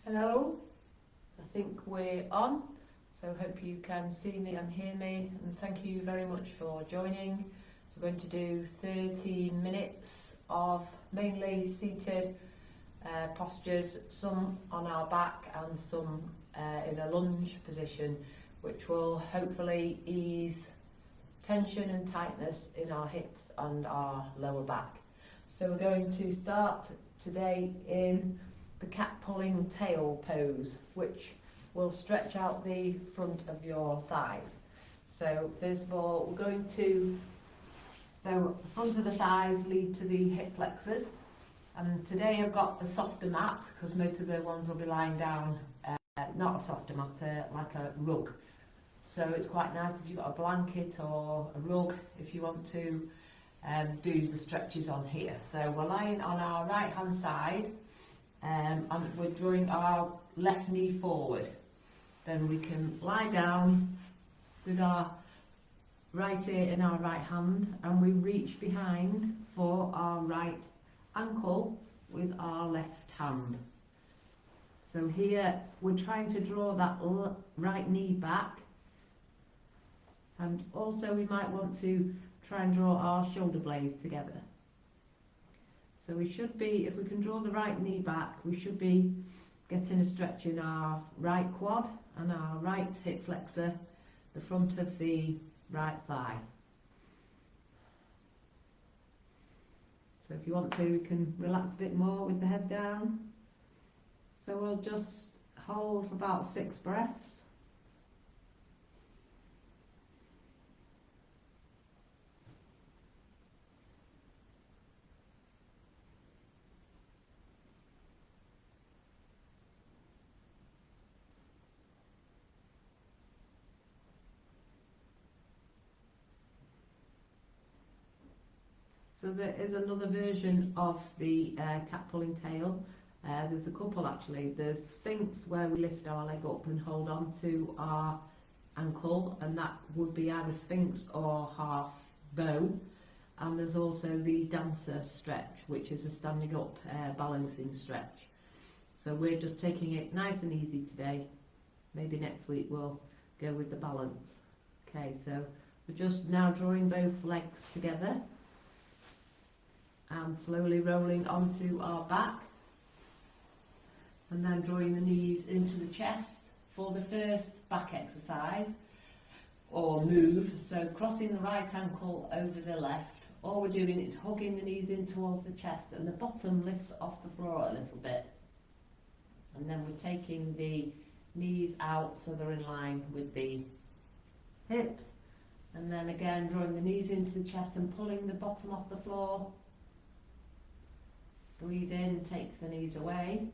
Hello, I think we're on, so hope you can see me and hear me, and thank you very much for joining. We're going to do 30 minutes of mainly seated postures, some on our back and some in a lunge position, which will hopefully ease tension and tightness in our hips and our lower back. So we're going to start today in the cat pulling tail pose, which will stretch out the front of your thighs. So first of all, we're going to, so the front of the thighs lead to the hip flexors, and today I've got a softer mat because most of the ones will be lying down, not a softer mat, like a rug. So it's quite nice if you've got a blanket or a rug if you want to do the stretches on here. So we're lying on our right hand side, and we're drawing our left knee forward. Then we can lie down with our right ear in our right hand, and we reach behind for our right ankle with our left hand. So here we're trying to draw that right knee back, and also we might want to try and draw our shoulder blades together. So we should be, if we can draw the right knee back, we should be getting a stretch in our right quad and our right hip flexor, the front of the right thigh. So if you want to, we can relax a bit more with the head down. So we'll just hold for about 6 breaths. So there is another version of the cat pulling tail. There's a couple actually. There's Sphinx, where we lift our leg up and hold on to our ankle, and that would be either Sphinx or half bow. And there's also the dancer stretch, which is a standing up balancing stretch. So we're just taking it nice and easy today. Maybe next week we'll go with the balance. Okay, so we're just now drawing both legs together and slowly rolling onto our back, and then drawing the knees into the chest for the first back exercise or move. So crossing the right ankle over the left, all we're doing is hugging the knees in towards the chest, and the bottom lifts off the floor a little bit, and then we're taking the knees out so they're in line with the hips, and then again drawing the knees into the chest and pulling the bottom off the floor. Breathe in, take the knees away.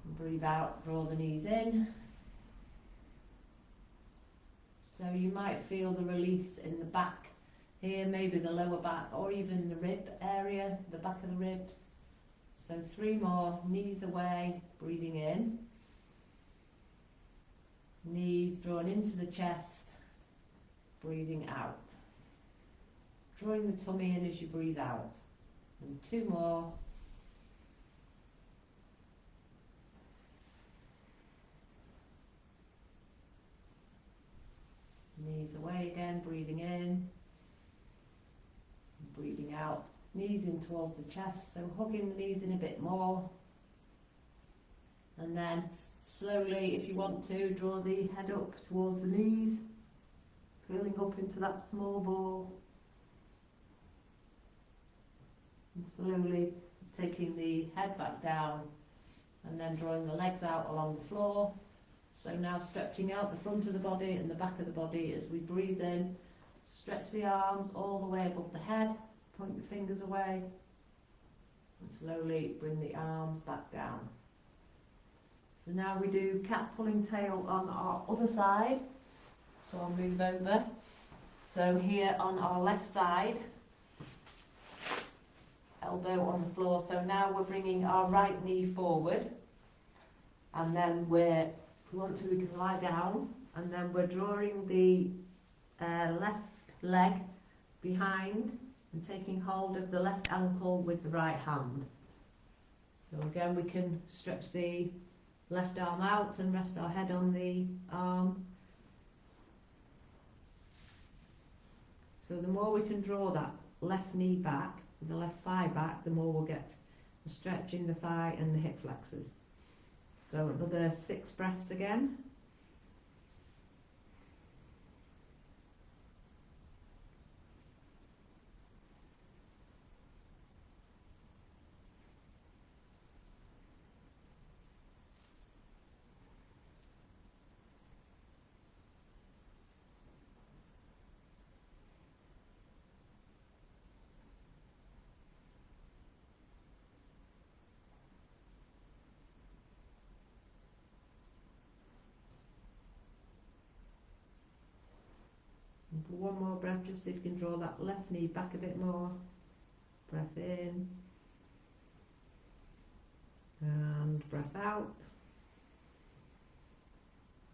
And breathe out, draw the knees in. So you might feel the release in the back here, maybe the lower back, or even the rib area, the back of the ribs. So 3 more, knees away, breathing in. Knees drawn into the chest, breathing out. Drawing the tummy in as you breathe out. And 2 more. Knees away again, breathing in, breathing out. Knees in towards the chest, so hugging the knees in a bit more. And then slowly, if you want to, draw the head up towards the knees, curling up into that small ball. And slowly taking the head back down, and then drawing the legs out along the floor. So now stretching out the front of the body and the back of the body as we breathe in. Stretch the arms all the way above the head, point the fingers away, and slowly bring the arms back down. So now we do cat pulling tail on our other side. So I'll move over. So here on our left side, elbow on the floor. So now we're bringing our right knee forward, and then if we want to, we can lie down, and then we're drawing the left leg behind and taking hold of the left ankle with the right hand. So again, we can stretch the left arm out and rest our head on the arm. So the more we can draw that left knee back, the left thigh back, the more we'll get a stretch in the thigh and the hip flexors. So another 6 breaths again. And for one more breath, just if you can draw that left knee back a bit more. Breath in. And breath out.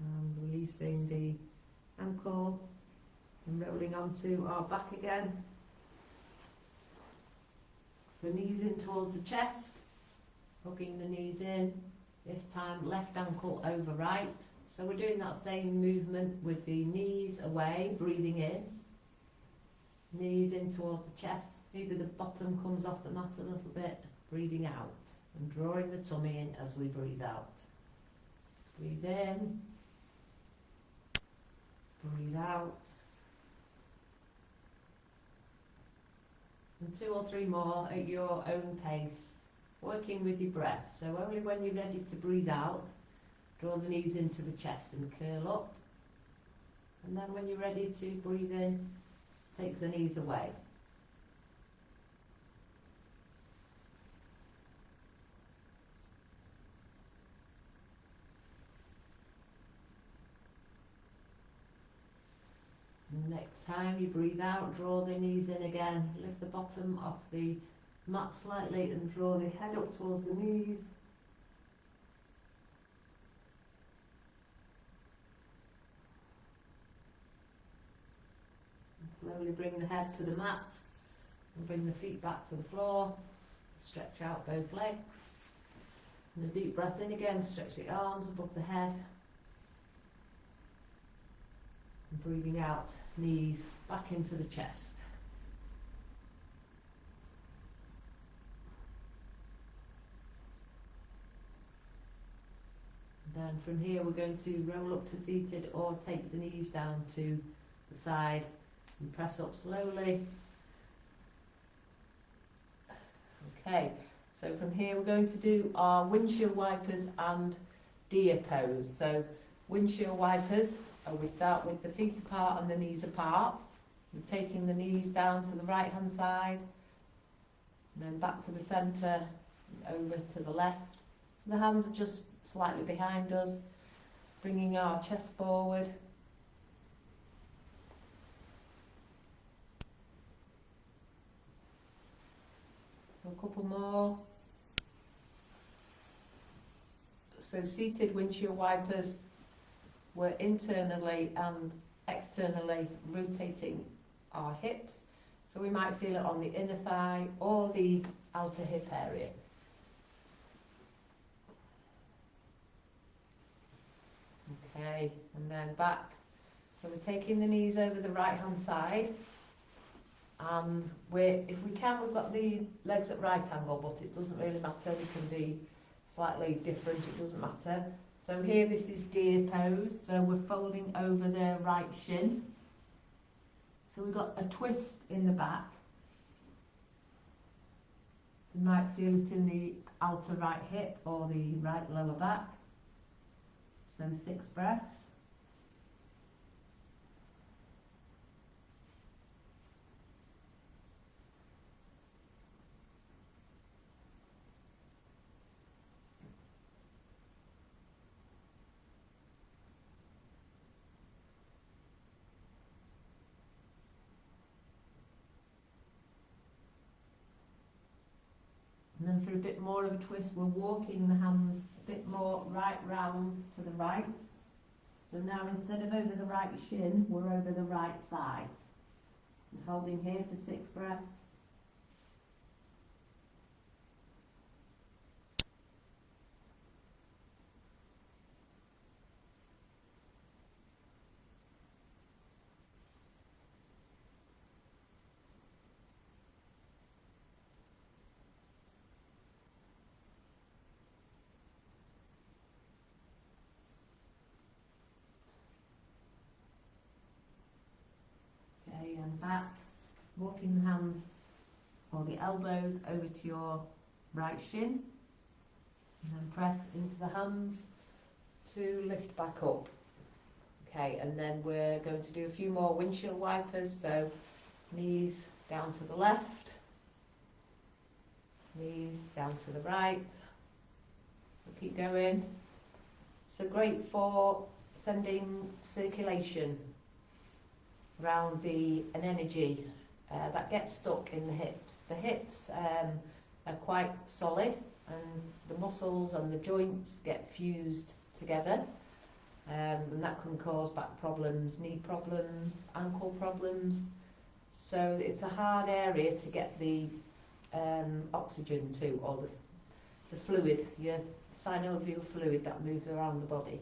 And releasing the ankle and rolling onto our back again. So knees in towards the chest, hooking the knees in, this time left ankle over right. So we're doing that same movement with the knees away, breathing in, knees in towards the chest, maybe the bottom comes off the mat a little bit, breathing out and drawing the tummy in as we breathe out. Breathe in, breathe out. And 2 or 3 more at your own pace, working with your breath. So only when you're ready to breathe out, draw the knees into the chest and curl up. And then when you're ready to breathe in, take the knees away. And next time you breathe out, draw the knees in again. Lift the bottom off the mat slightly and draw the head up towards the knees. Slowly bring the head to the mat and bring the feet back to the floor. Stretch out both legs. And a deep breath in again, stretch the arms above the head. And breathing out, knees back into the chest. And then from here we're going to roll up to seated or take the knees down to the side and press up slowly. Okay, so from here we're going to do our windshield wipers and deer pose. So windshield wipers, we start with the feet apart and the knees apart. We're taking the knees down to the right hand side and then back to the centre and over to the left. So the hands are just slightly behind us, bringing our chest forward. So a couple more. So seated windshield wipers, we're internally and externally rotating our hips. So we might feel it on the inner thigh or the outer hip area. Okay, and then back. So we're taking the knees over the right hand side. And if we can, we've got the legs at right angle, but it doesn't really matter. We can be slightly different, it doesn't matter. So here this is deer pose. So we're folding over the right shin. So we've got a twist in the back. So you might feel it in the outer right hip or the right lower back. So 6 breaths. And then for a bit more of a twist, we're walking the hands a bit more right round to the right. So now instead of over the right shin, we're over the right thigh. And holding here for 6 breaths. back, walking the hands or the elbows over to your right shin, and then press into the hands to lift back up. Okay, and then we're going to do a few more windshield wipers, so knees down to the left, knees down to the right, so keep going. So great for sending circulation around an energy that gets stuck in the hips. The hips are quite solid, and the muscles and the joints get fused together, and that can cause back problems, knee problems, ankle problems. So it's a hard area to get the oxygen to, or the fluid, your synovial fluid that moves around the body.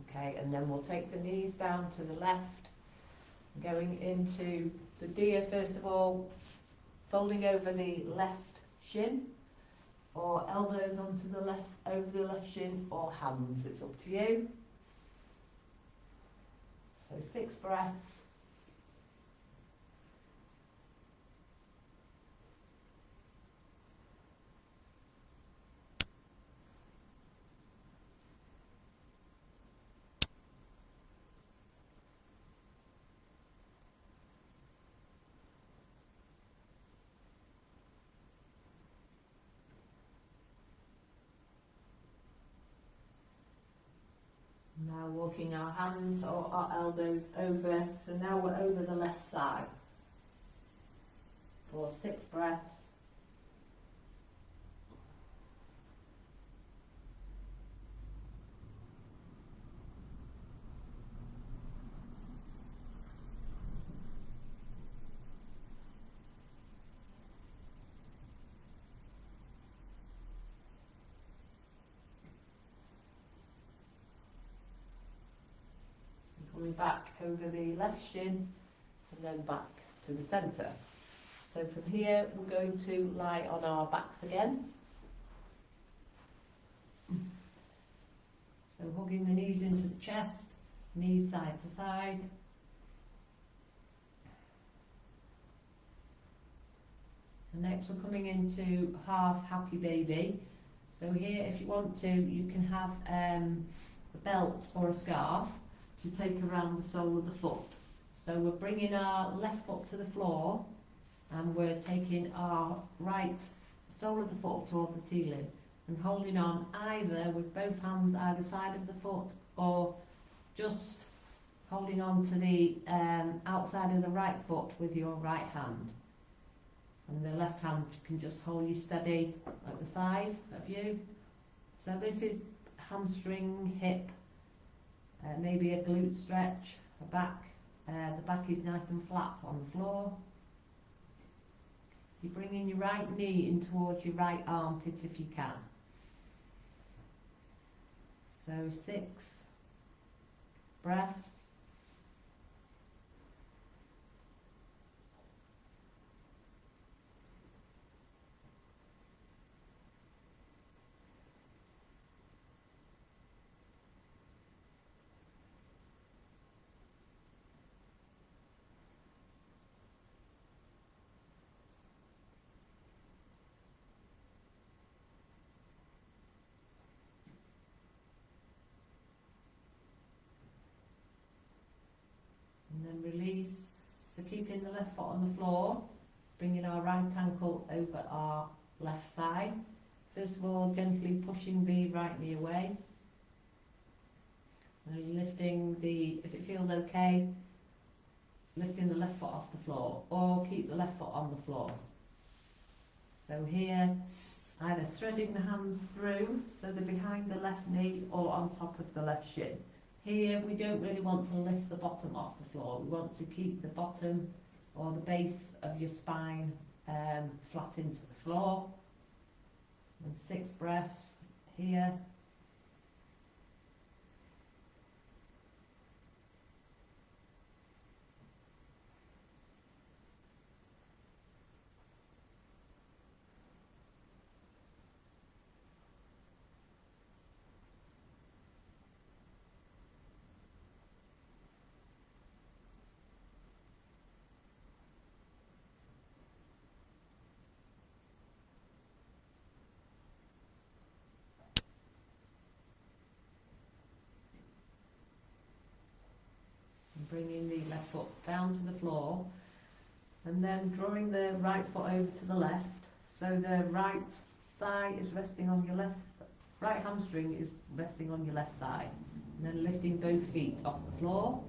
Okay, and then we'll take the knees down to the left, going into the deer first of all, folding over the left shin, or elbows onto the left, over the left shin, or hands, it's up to you. So 6 breaths. Now walking our hands or our elbows over, so now we're over the left thigh for 6 breaths. Coming back over the left shin and then back to the centre. So from here we're going to lie on our backs again. So hugging the knees into the chest, knees side to side. And next we're coming into half happy baby. So here, if you want to, you can have a belt or a scarf to take around the sole of the foot. So we're bringing our left foot to the floor, and we're taking our right sole of the foot towards the ceiling and holding on either with both hands either side of the foot, or just holding on to the outside of the right foot with your right hand. And the left hand can just hold you steady at the side of you. So this is hamstring, hip, maybe a glute stretch, a back. The back is nice and flat on the floor. You're bringing your right knee in towards your right armpit if you can. So 6 breaths. And then release. So keeping the left foot on the floor, bringing our right ankle over our left thigh. First of all, gently pushing the right knee away. And lifting if it feels okay, lifting the left foot off the floor, or keep the left foot on the floor. So here, either threading the hands through, so they're behind the left knee or on top of the left shin. Here we don't really want to lift the bottom off the floor. We want to keep the bottom or the base of your spine flat into the floor. And 6 breaths here. Bringing the left foot down to the floor, and then drawing the right foot over to the left, so the right thigh is resting on your right hamstring is resting on your left thigh, and then lifting both feet off the floor.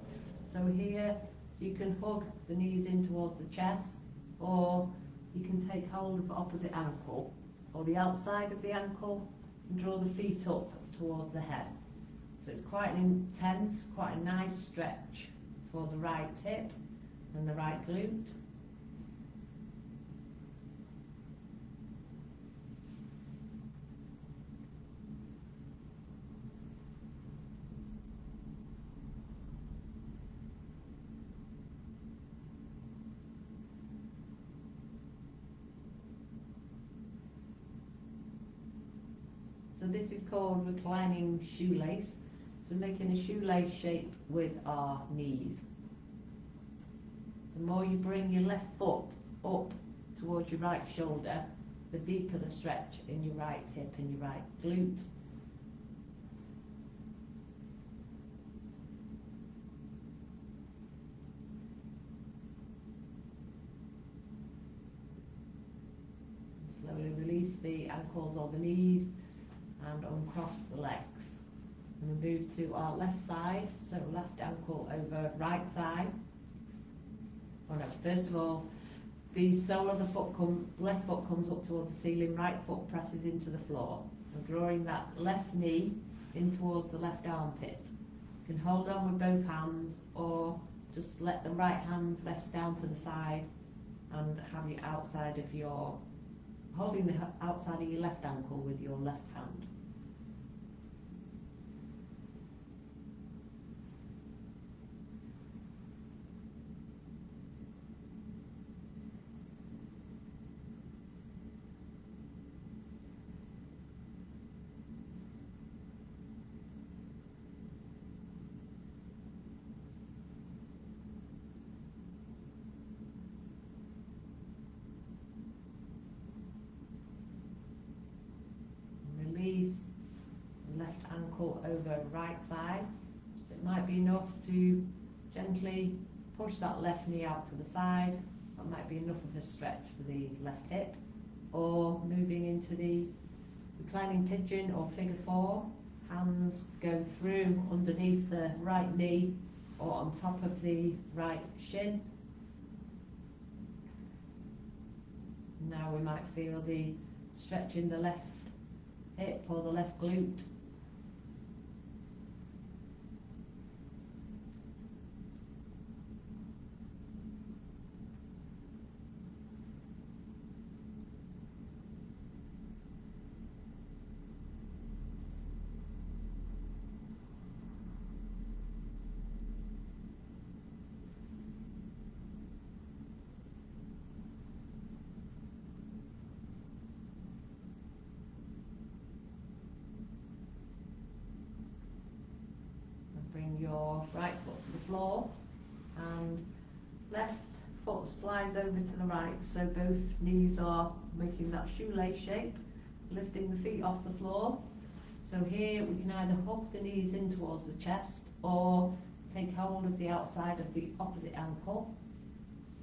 So here you can hug the knees in towards the chest, or you can take hold of the opposite ankle or the outside of the ankle and draw the feet up towards the head. So it's quite an intense, quite a nice stretch for the right hip and the right glute. So this is called reclining shoelace. So making a shoelace shape with our knees. The more you bring your left foot up towards your right shoulder, the deeper the stretch in your right hip and your right glute. Slowly release the ankles or the knees and uncross the legs. And then move to our left side, so left ankle over right thigh. Oh no, first of all, the sole of the left foot comes up towards the ceiling, right foot presses into the floor. And drawing that left knee in towards the left armpit. You can hold on with both hands, or just let the right hand rest down to the side and have your outside of your, holding the outside of your left ankle with your left hand. Release left ankle over right thigh. So it might be enough to gently push that left knee out to the side. That might be enough of a stretch for the left hip. Or moving into the reclining pigeon or figure four. Hands go through underneath the right knee or on top of the right shin. Now we might feel the stretch in the left hip or the left glute. Bring your right foot to the floor and left foot slides over to the right, so both knees are making that shoelace shape, lifting the feet off the floor. So here we can either hook the knees in towards the chest or take hold of the outside of the opposite ankle.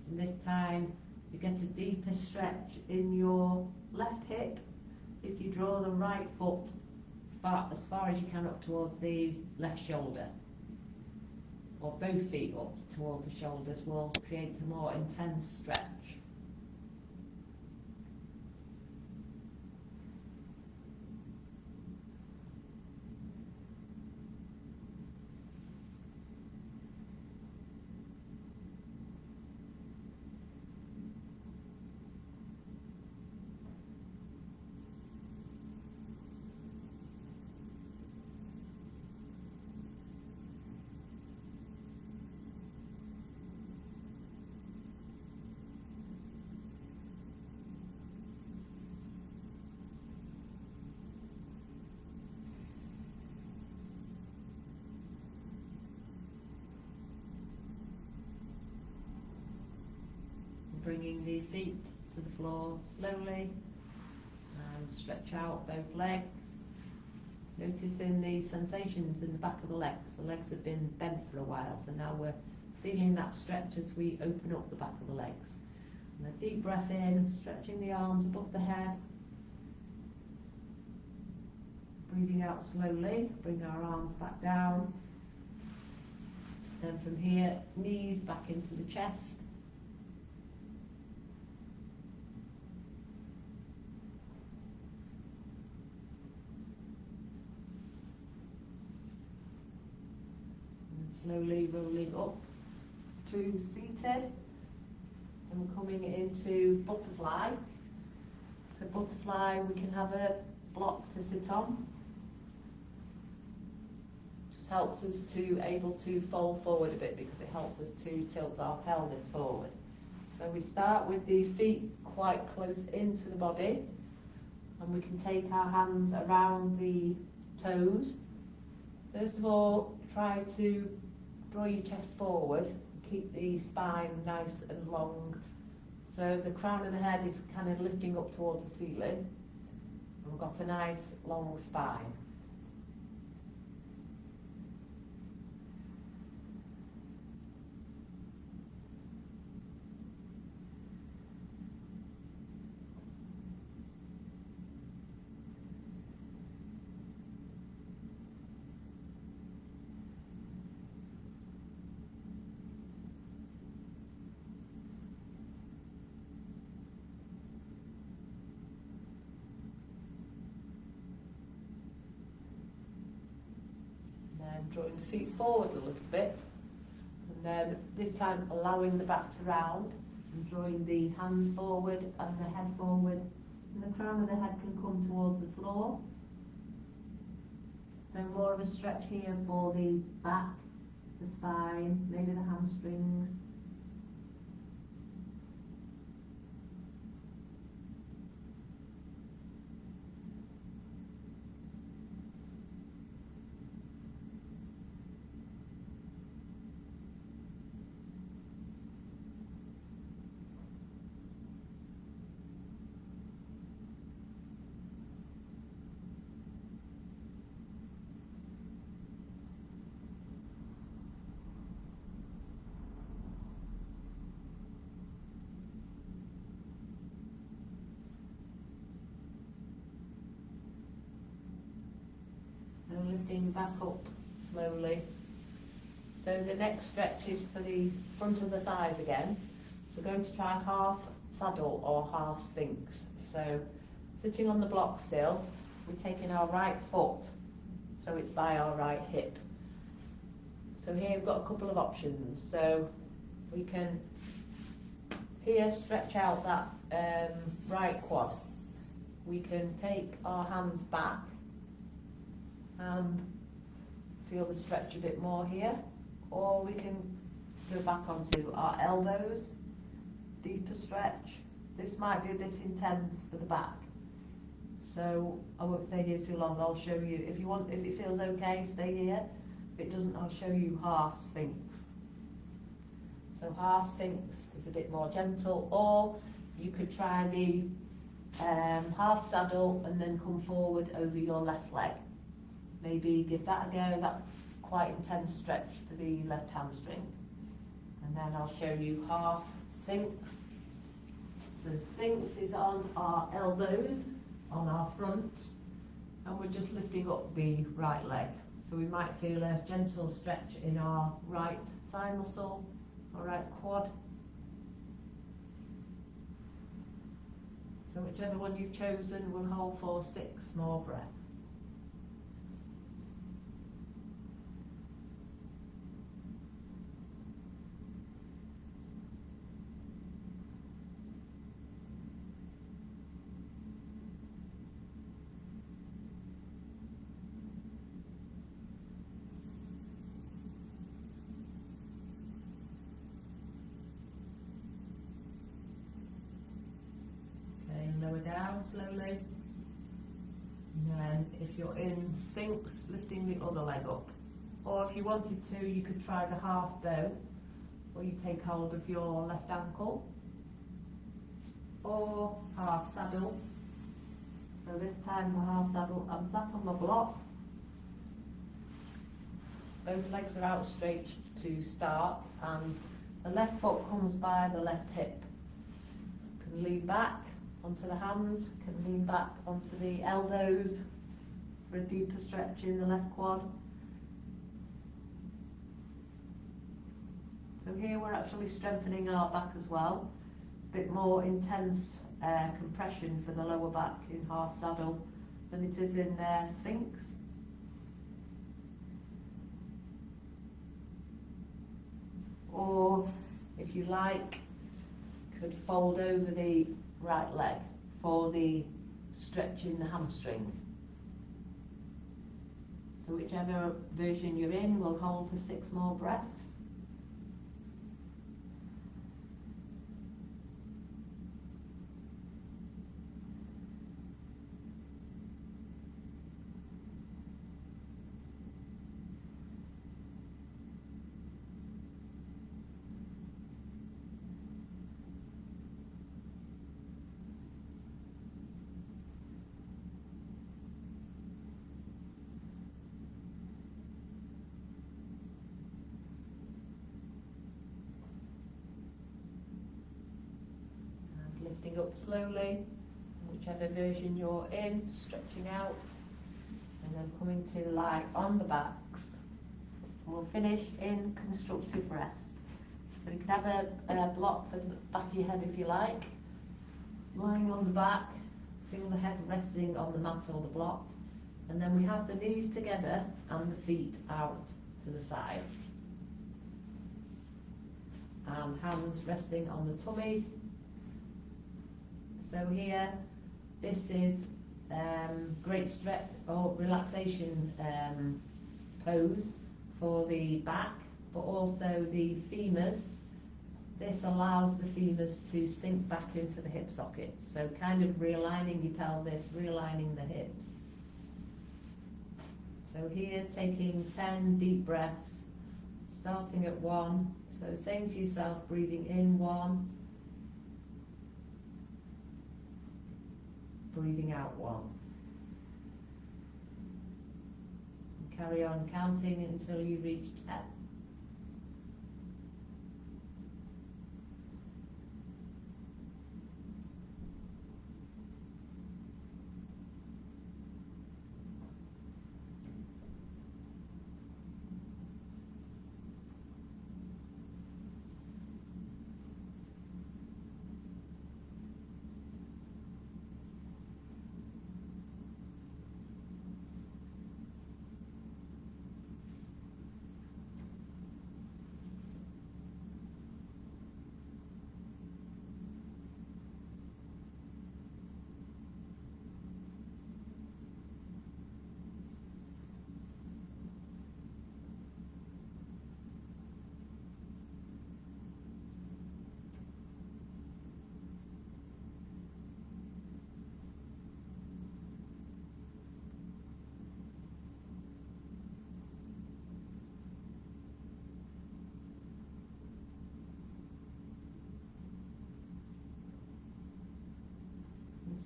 And this time you get a deeper stretch in your left hip if you draw the right foot as far as you can up towards the left shoulder, or both feet up towards the shoulders will create a more intense stretch. Bringing the feet to the floor slowly and stretch out both legs. Noticing the sensations in the back of the legs. The legs have been bent for a while, so now we're feeling that stretch as we open up the back of the legs. And a deep breath in, stretching the arms above the head. Breathing out slowly, bring our arms back down. Then from here, knees back into the chest. And slowly rolling up to seated. And coming into butterfly. So butterfly, we can have a block to sit on. Just helps us to able to fold forward a bit because it helps us to tilt our pelvis forward. So we start with the feet quite close into the body, and we can take our hands around the toes. First of all, try to draw your chest forward. Keep the spine nice and long. So the crown of the head is kind of lifting up towards the ceiling. And we've got a nice long spine. Drawing the feet forward a little bit, and then this time allowing the back to round and drawing the hands forward and the head forward, and the crown of the head can come towards the floor. So more of a stretch here for the back, the spine, maybe the hamstrings. Lifting back up slowly. So the next stretch is for the front of the thighs again. So going to try half saddle or half sphinx. So sitting on the block still, we're taking our right foot, so it's by our right hip. So here we've got a couple of options. So we can here stretch out that right quad. We can take our hands back and feel the stretch a bit more here, or we can go back onto our elbows, deeper stretch. This might be a bit intense for the back, so I won't stay here too long. I'll show you, if you want, if it feels okay, stay here. If it doesn't, I'll show you half sphinx. So half sphinx is a bit more gentle, or you could try the half saddle and then come forward over your left leg. Maybe give that a go. That's quite intense stretch for the left hamstring. And then I'll show you half sphinx. So sphinx is on our elbows, on our fronts, and we're just lifting up the right leg. So we might feel a gentle stretch in our right thigh muscle, or right quad. So whichever one you've chosen, we'll hold for 6 more breaths. Lower down slowly, and then if you're in sphinx, lifting the other leg up, or if you wanted to, you could try the half bow, where you take hold of your left ankle, or half saddle. So this time for half saddle, I'm sat on my block, Both legs are out straight to start, and the left foot comes by the left hip. Can lean back onto the hands, can lean back onto the elbows for a deeper stretch in the left quad. So here we're actually strengthening our back as well. A bit more intense compression for the lower back in half saddle than it is in Sphinx. Or if you like, could fold over the right leg for the stretch in the hamstring. So whichever version you're in, we'll hold for 6 more breaths. Lifting up slowly, whichever version you're in, stretching out, and then coming to lie on the backs. We'll finish in constructive rest. So you can have a block for the back of your head if you like. Lying on the back, feel the head resting on the mat or the block, and then we have the knees together and the feet out to the side. And hands resting on the tummy. So here, this is great stretch or relaxation pose for the back, but also the femurs. This allows the femurs to sink back into the hip sockets, so kind of realigning your pelvis, realigning the hips. So here, taking 10 deep breaths, starting at 1. So saying to yourself, breathing in 1. Breathing out 1. And carry on counting until you reach 10.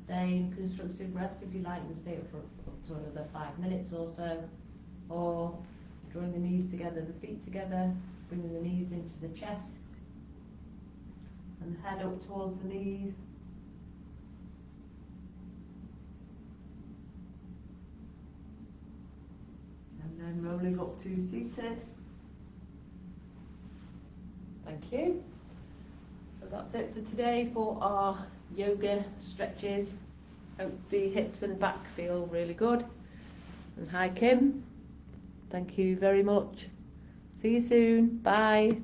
Stay in constructive rest if you like, and stay up for up to another 5 minutes or so, or drawing the knees together, the feet together, bringing the knees into the chest, and the head up towards the knees. And then rolling up to seated. Thank you. So that's it for today for our yoga stretches. Hope the hips and back feel really good. And hi Kim, thank you very much. See you soon. Bye.